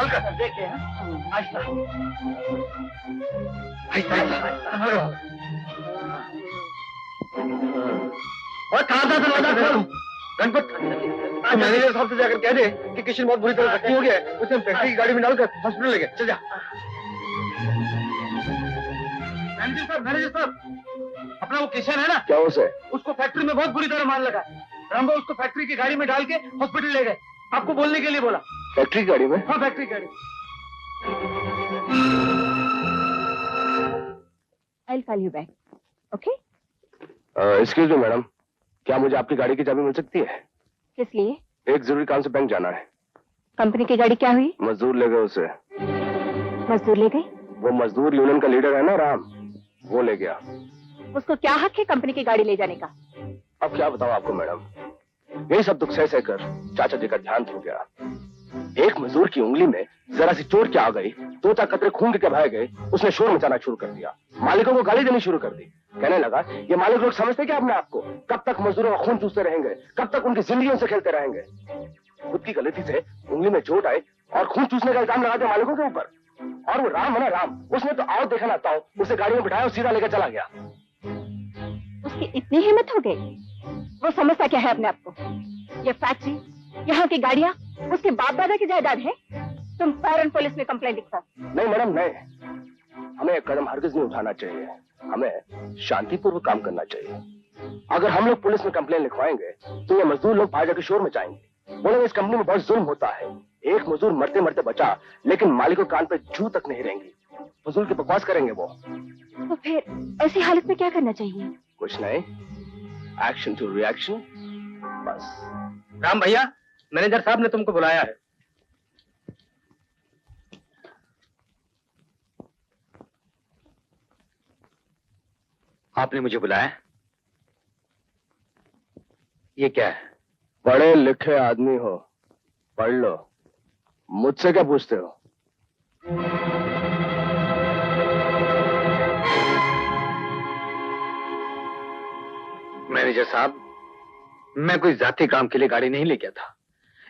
कर देखिए। आहिस्ता आहिस्ता। और कहाँ दरवाजा खोल। गणपत मैनेजर साहब से जाकर कह दे कि किशन बहुत बुरी तरह जख्मी हो गया है, उसे हम फैक्ट्री की गाड़ी में डालकर हॉस्पिटल ले गए। चल जा। मैनेजर साहब, अपना वो किशन है ना, क्या उसे? उसको फैक्ट्री में बहुत बुरी तरह मार लगा। रामबो उसको फैक्ट्री की गाड़ी में डाल के हॉस्पिटल ले गए। आपको बोलने के लिए बोला। फैक्ट्री की गाड़ी में? हाँ, फैक्ट्री की गाड़ी। I'll call you back. Okay? Excuse me madam, क्या मुझे आपकी गाड़ी की चाबी मिल सकती है? किस लिए? एक जरूरी काम से बैंक जाना है। कंपनी की गाड़ी क्या हुई? मजदूर ले गए उसे। मजदूर ले गए? वो मजदूर यूनियन का लीडर है ना, राम, वो ले गया। उसको क्या हक है कंपनी की गाड़ी ले जाने का? अब क्या बताऊं आपको मैडम, यही सब दुख सह कर चाचा जी का ध्यान हो गया। एक मजदूर की उंगली में जरा सी चोट क्या आ गई, 2-4 कतरे खून के बह गए, उसने शोर मचाना शुरू कर दिया। मालिकों को गाली देनी शुरू कर दी। कहने लगा, ये मालिक लोग समझते क्या अपने आप को? कब तक मजदूरों का खून चूसते रहेंगे? कब तक उनकी जिंदगियों से खेलते रहेंगे? खुद की गलती से उंगली में चोट आई और खून चूसने का इल्जाम लगा दिया मालिकों के ऊपर। और वो राम है ना, राम, उसने तो आओ देखा ना ताओ उसे गाड़ी में बिठाया और सीधा लेकर चला गया। उसकी इतनी हिम्मत हो गई? वो समझता क्या है अपने आप को? ये फैक्ट्री, यहाँ की गाड़ियाँ उसके बाप दादा की जायदाद है। तुम फौरन पुलिस में कंप्लेंट लिखो। नहीं मैडम, नहीं, हमें एक कदम हरगिज नहीं उठाना चाहिए। हमें शांतिपूर्वक काम करना चाहिए। अगर हम लोग पुलिस में कंप्लेंट लिखवाएंगे तो ये मजदूर लोग बाहर जाकर शोर मचाएंगे, बोलेंगे इस कंपनी में बहुत जुल्म होता है। एक मजदूर मरते मरते बचा, लेकिन मालिकों कान पे जू तक नहीं रहेंगी। फजूल की बकवास करेंगे वो। तो फिर ऐसी हालत में क्या करना चाहिए? कुछ नहीं, एक्शन टू रिएक्शन, बस। राम भैया, मैनेजर साहब ने तुमको बुलाया है। आपने मुझे बुलाया? ये क्या है? पढ़े लिखे आदमी हो, पढ़ लो, मुझसे क्या पूछते हो? मैनेजर साहब, मैं कोई जाति काम के लिए गाड़ी नहीं ले गया था।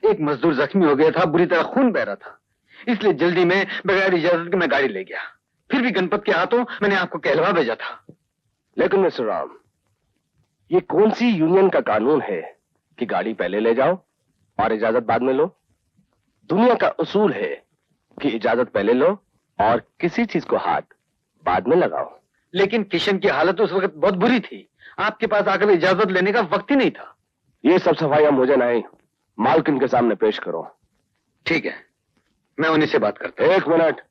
एक मजदूर जख्मी हो गया था, बुरी तरह खून बह रहा था, इसलिए जल्दी में बगैर इजाजत के मैं गाड़ी ले गया। फिर भी गणपत के हाथों मैंने आपको कहलवा भेजा था। लेकिन मिस्टर राम, ये कौन सी यूनियन का कानून है कि गाड़ी पहले ले जाओ और इजाजत बाद में लो? दुनिया का उसूल है कि इजाजत पहले लो और किसी चीज को हाथ बाद में लगाओ। लेकिन किशन की हालत उस वक्त बहुत बुरी थी, आपके पास आकर इजाजत लेने का वक्त ही नहीं था। ये सब सफाइयां मुझे नहीं, मालकिन के सामने पेश करो। ठीक है, मैं उन्हीं से बात करता हूं। एक मिनट,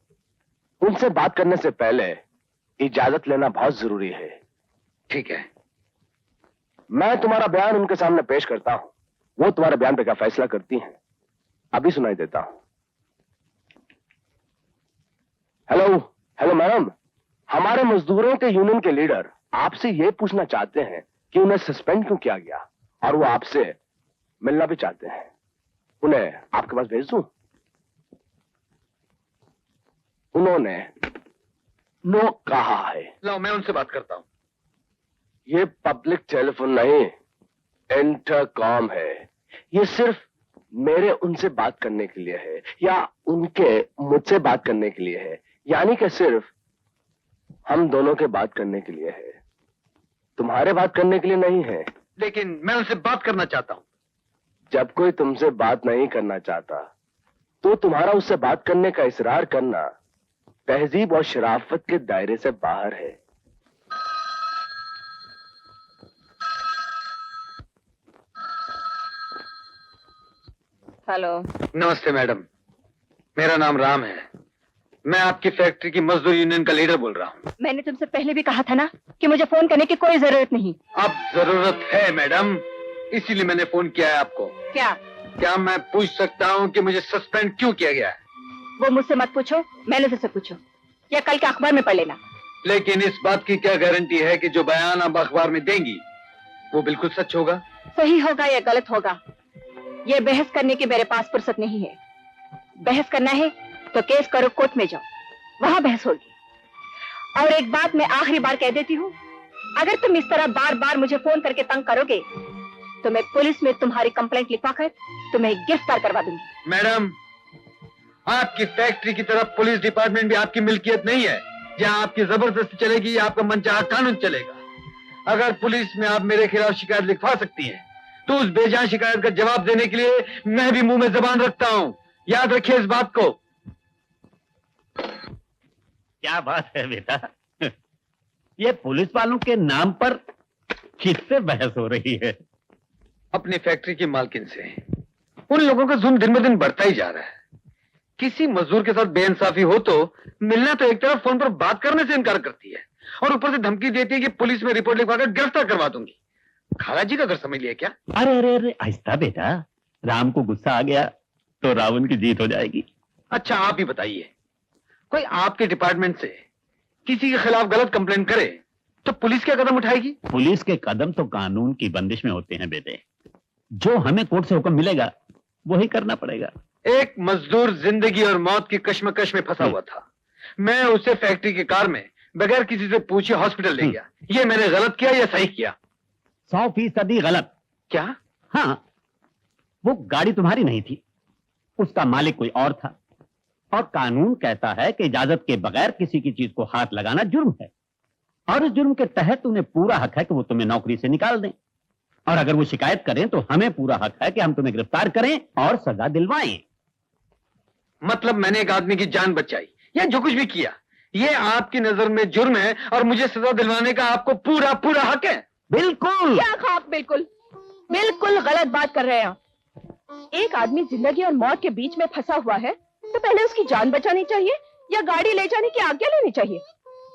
उनसे बात करने से पहले इजाजत लेना बहुत जरूरी है। ठीक है। मैं तुम्हारा बयान उनके सामने पेश करता हूं, वो तुम्हारे बयान पे क्या फैसला करती हैं अभी सुनाई देता हूं। हेलो हेलो मैडम, हमारे मजदूरों के यूनियन के लीडर आपसे ये पूछना चाहते हैं कि उन्हें सस्पेंड क्यों किया गया, और वो आपसे मिलना भी चाहते हैं। उन्हें आपके पास भेज दूं? उन्होंने नो कहा है। लो, मैं उनसे बात करता हूं। ये पब्लिक टेलीफोन नहीं, इंटरकॉम है। ये सिर्फ मेरे उनसे बात करने के लिए है या उनके मुझसे बात करने के लिए है, यानी कि सिर्फ हम दोनों के बात करने के लिए है, तुम्हारे बात करने के लिए नहीं है। लेकिन मैं उनसे बात करना चाहता हूं। जब कोई तुमसे बात नहीं करना चाहता तो तुम्हारा उससे बात करने का इसरार करना तहजीब और शराफत के दायरे से बाहर है। हेलो। नमस्ते मैडम, मेरा नाम राम है। मैं आपकी फैक्ट्री की मजदूर यूनियन का लीडर बोल रहा हूँ। मैंने तुमसे पहले भी कहा था ना कि मुझे फोन करने की कोई जरूरत नहीं। अब जरूरत है मैडम, इसीलिए मैंने फोन किया है आपको। क्या मैं पूछ सकता हूँ कि मुझे सस्पेंड क्यों किया गया है? वो मुझसे मत पूछो, मैनेजर से पूछो, या कल के अखबार में पढ़ लेना। लेकिन इस बात की क्या गारंटी है कि जो बयान आप अखबार में देंगी वो बिल्कुल सच होगा? सही होगा या गलत होगा, ये बहस करने की मेरे पास फुर्सत नहीं है। बहस करना है तो केस करो, कोर्ट में जाओ, वहां बहस होगी। और एक बात मैं आखिरी बार कह देती हूँ, अगर तुम इस तरह बार बार मुझे फोन करके तंग करोगे तो मैं पुलिस में तुम्हारी कंप्लेंट लिखवाकर तुम्हें गिरफ्तार करवा दूंगी। मैडम, आपकी फैक्ट्री की तरफ पुलिस डिपार्टमेंट भी आपकी मिल्कियत नहीं है, जहां आपकी जबरदस्ती चलेगी या आपका मनचाहा कानून चलेगा। अगर पुलिस में आप मेरे खिलाफ शिकायत लिखवा सकती हैं, तो उस बेजान शिकायत का जवाब देने के लिए मैं भी मुंह में जबान रखता हूं। याद रखिए इस बात को। क्या बात है बेटा, ये पुलिस वालों के नाम पर किससे बहस हो रही है? अपनी फैक्ट्री की मालकिन से। उन लोगों का जुल्म दिन ब दिन बढ़ता ही जा रहा है। किसी मजदूर के साथ बेइंसाफी हो तो मिलना तो एक तरफ, फोन पर बात करने से इनकार करती है और ऊपर से धमकी देती है कि पुलिस में रिपोर्ट लिखवाकर गिरफ्तार करवा दूंगी। खाला जी का घर समझ लिया क्या? अरे अरे अरे, आहिस्ता बेटा, राम को गुस्सा आ गया तो रावण की जीत हो जाएगी। अच्छा आप ही बताइए, कोई आपके डिपार्टमेंट से किसी के खिलाफ गलत कंप्लेन करे तो पुलिस क्या कदम उठाएगी? पुलिस के कदम तो कानून की बंदिश में होते हैं बेटे। जो हमें कोर्ट से हुक्म मिलेगा वही करना पड़ेगा। एक मजदूर जिंदगी और मौत की कश्मकश में फंसा हुआ था। मैं उसे फैक्ट्री की कार में बगैर किसी से पूछे हॉस्पिटल ले गया। ये मैंने गलत किया या सही किया? 100% गलत। क्या? हाँ, वो गाड़ी तुम्हारी नहीं थी, उसका मालिक कोई और था। और कानून कहता है कि इजाजत के बगैर किसी की चीज को हाथ लगाना जुर्म है, और इस जुर्म के तहत उन्हें पूरा हक है कि वो तुम्हें नौकरी से निकाल दें। और अगर वो शिकायत करें तो हमें पूरा हक है कि हम तुम्हें गिरफ्तार करें और सजा दिलवाएं। मतलब मैंने एक आदमी की जान बचाई या जो कुछ भी किया, ये आपकी नजर में जुर्म है और मुझे सजा दिलवाने का आपको पूरा पूरा हक है? बिल्कुल। क्या खाक, बिल्कुल बिल्कुल गलत बात कर रहे हैं आप। एक आदमी जिंदगी और मौत के बीच में फंसा हुआ है तो पहले उसकी जान बचानी चाहिए या गाड़ी ले जाने की आज्ञा लेनी चाहिए।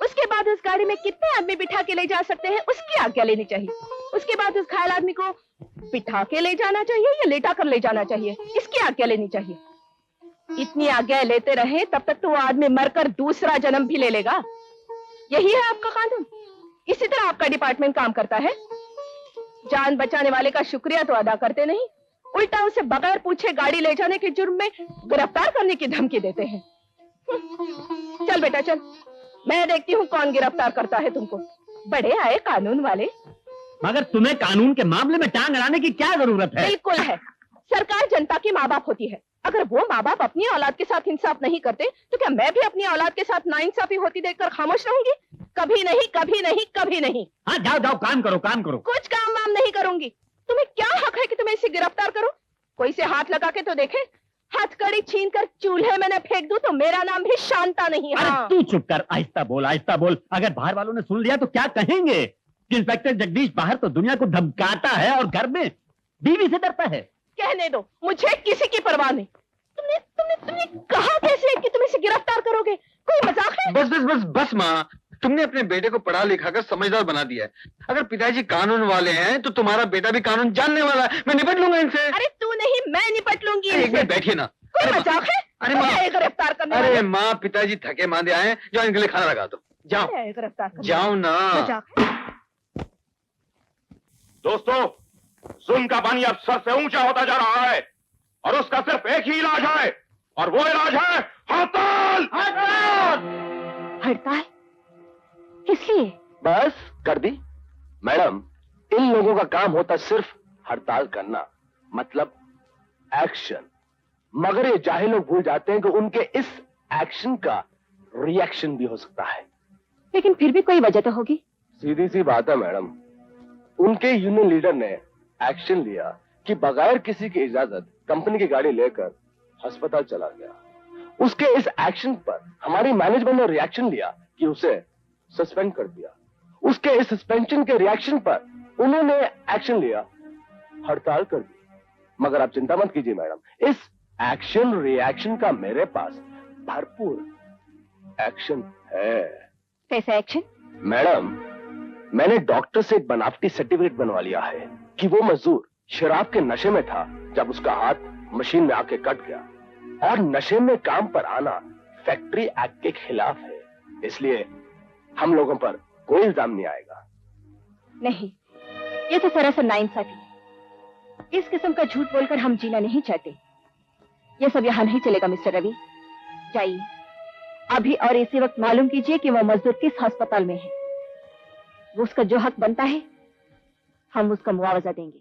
उसके बाद उस गाड़ी में कितने आदमी बिठा के ले जा सकते हैं उसकी आज्ञा लेनी चाहिए। उसके बाद उस घायल आदमी को बिठा के ले जाना चाहिए या लेटा कर ले जाना चाहिए, इसकी आज्ञा लेनी चाहिए। इतनी आज्ञा लेते रहे तब तक तो वो आदमी मरकर दूसरा जन्म भी ले लेगा। यही है आपका कानून। इसी तरह आपका डिपार्टमेंट काम करता है। जान बचाने वाले का शुक्रिया तो अदा करते नहीं, उल्टा उसे बगैर पूछे गाड़ी ले जाने के जुर्म में गिरफ्तार करने की धमकी देते हैं। चल बेटा चल, मैं देखती हूँ कौन गिरफ्तार करता है तुमको। बड़े आए कानून वाले। मगर तुम्हें कानून के मामले में टांग अड़ाने की क्या जरूरत है? बिल्कुल है। सरकार जनता की माँ बाप होती है। अगर वो माँ बाप अपनी औलाद के साथ इंसाफ नहीं करते तो क्या मैं भी अपनी औलाद के साथ नाइंसाफी होती देखकर खामोश रहूंगी? कभी नहीं, कभी नहीं, कभी नहीं। हाँ जाओ जाओ, काम करो काम करो। कुछ काम वाम नहीं करूंगी। तुम्हें क्या हक है कि तुम्हें इसे गिरफ्तार करो? कोई से हाथ लगा के तो देखे। हथकड़ी छीन कर चूल्हे में न फेंक दूं तो मेरा नाम भी शांता नहीं है। अरे तू चुप कर, आहिस्ता बोल आहिस्ता बोल। अगर बाहर वालों ने सुन लिया तो क्या कहेंगे? इंस्पेक्टर जगदीश बाहर तो दुनिया को धमकाता है और घर में बीवी से डरता है। कहने दो, मुझे किसी की परवाह नहीं। तुमने तुमने तुमने कहा कैसे कि तुम इसे गिरफ्तार करोगे? कोई मजाक है? बस बस बस बस माँ, तुमने अपने बेटे को पढ़ा लिखा कर समझदार बना दिया है। अगर पिताजी कानून वाले हैं तो तुम्हारा बेटा भी कानून जानने वाला है। मैं निपट लूंगा इनसे। अरे तू नहीं, मैं निपट लूंगी। एक मिनट बैठिए ना। कोई मजाक है? अरे माँ, गिरफ्तार करने अरे वाले। माँ, पिताजी थके मांदे आए हैं, जाओ इनके लिए खाना लगा दो। जाओ अरे गिरफ्तार करने जाओ ना। वाले। मजाक है? दोस्तों, जुल्म का पानी अब सर से ऊंचा होता जा रहा है और उसका सिर्फ एक ही इलाज है, और वो इलाज है हड़ताल। हड़ताल? इसलिए बस कर दी मैडम। इन लोगों का काम होता सिर्फ हड़ताल करना, मतलब एक्शन। मगर ये जाहिल लोग भूल जाते हैं कि उनके इस एक्शन का रिएक्शन भी हो सकता है। लेकिन फिर भी कोई वजह तो होगी। सीधी सी बात है मैडम, उनके यूनियन लीडर ने एक्शन लिया कि बगैर किसी की इजाजत कंपनी की गाड़ी लेकर अस्पताल चला गया। उसके इस एक्शन पर हमारी मैनेजमेंट ने रिएक्शन लिया कि उसे सस्पेंड कर दिया। उसके इस सस्पेंशन के रिएक्शन पर उन्होंने एक्शन लिया, हड़ताल कर दी। मगर आप चिंता मत कीजिए मैडम, इस एक्शन रिएक्शन का मेरे पास भरपूर एक्शन है। कैसा एक्शन? मैडम, मैंने डॉक्टर से एक बनावटी सर्टिफिकेट बनवा लिया है कि वो मजदूर शराब के नशे में था जब उसका हाथ मशीन में आके कट गया, और नशे में काम पर आना फैक्ट्री एक्ट के खिलाफ है। इसलिए हम लोगों पर कोई इल्जाम नहीं आएगा। नहीं, ये तो सरासर नाइंसाफी है। इस किस्म का झूठ बोलकर हम जीना नहीं चाहते। ये सब यहाँ नहीं चलेगा मिस्टर रवि। जाइए अभी और इसी वक्त मालूम कीजिए कि वो मजदूर किस अस्पताल में है। वो उसका जो हक बनता है हम उसका मुआवजा देंगे।